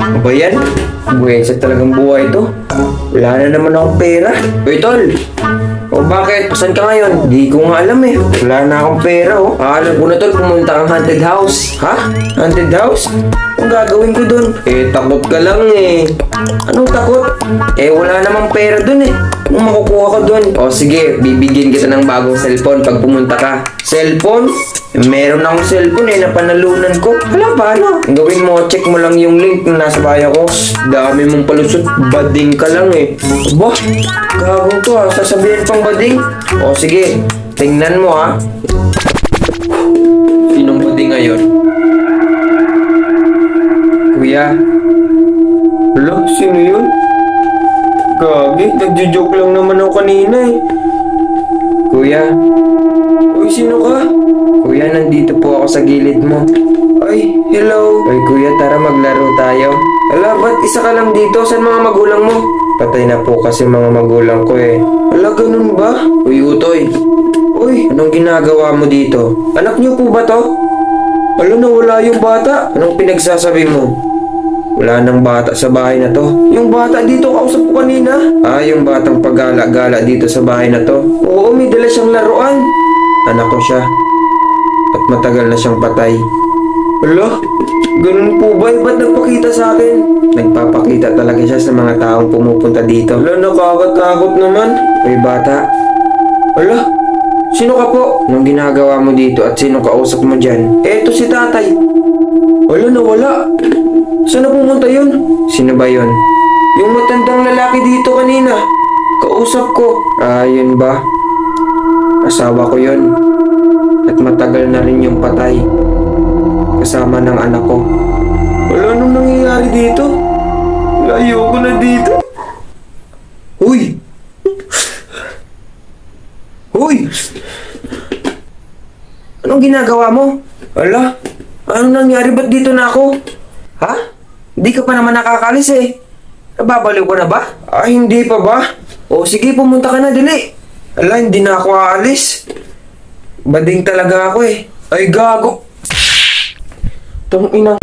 Ano ba yan? Buwesa talagang buhay ito. Wala na naman akong pera. Uy, tol! O bakit? Saan ka ngayon? Di ko nga alam eh. Wala na akong pera oh. Alam ko na tol, pumunta kang haunted house. Ha? Haunted house? Ang gagawin ko dun? Eh, takot ka lang eh. Anong takot? Eh, wala namang pera dun eh. Kung makukuha ko dun. O sige, bibigyan kita ng bagong cellphone pag pumunta ka. Cellphone? Meron akong cellphone eh, napanalunan ko. Wala ba ano? Gawin mo, check mo lang yung link na nasa bio ko. Dami mong palusot, bading ka lang eh. Aba, gagawin to ah, sasabihin pang bading. O sige, tingnan mo ah. Sinong bading ngayon? Kuya? Hala, sino yun? Gagi, nagjo-joke lang naman ako kanina eh. Kuya? Uy, sino ka? Kuya, nandito po ako sa gilid mo. Ay, hello. Ay, kuya, tara maglaro tayo. Hala, ba't isa ka lang dito? Saan mga magulang mo? Patay na po kasi mga magulang ko eh. Hala, ganun ba? Uy, Utoy. Uy, anong ginagawa mo dito? Anak niyo po ba to? Hala, nawala yung bata. Anong pinagsasabi mo? Wala nang bata sa bahay na to. Yung bata dito kausap ko kanina. Ah, yung batang paggala-gala dito sa bahay na to. Oo, may dala siyang laruan. Anak ko siya. At matagal na siyang patay. Hala, ganun po ba? Ba't nagpakita sa akin? Nagpapakita talaga siya sa mga taong pumupunta dito. Hala, nakakatakot naman. Uy, bata. Hala, sino ka po? Anong ginagawa mo dito at sino kausap mo dyan? Eto si tatay. Hala, nawala. Saan na pumunta yun? Sino ba yun? Yung matandang lalaki dito kanina. Kausap ko. Ah, yun ba? Asawa ko yun. At matagal na rin yung patay. Kasama ng anak ko. Wala nang nangyayari dito. Layo ko na dito. Uy! Uy! Anong ginagawa mo? Ala, anong nangyari? Ba't dito na ako? Ha? Hindi ka pa naman nakakalis eh. Nababaliw ko na ba? Ah, hindi pa ba? O sige, pumunta ka na, dili. Ala, hindi na ako aalis. Bading talaga ako eh. Ay, gago. Tong ina.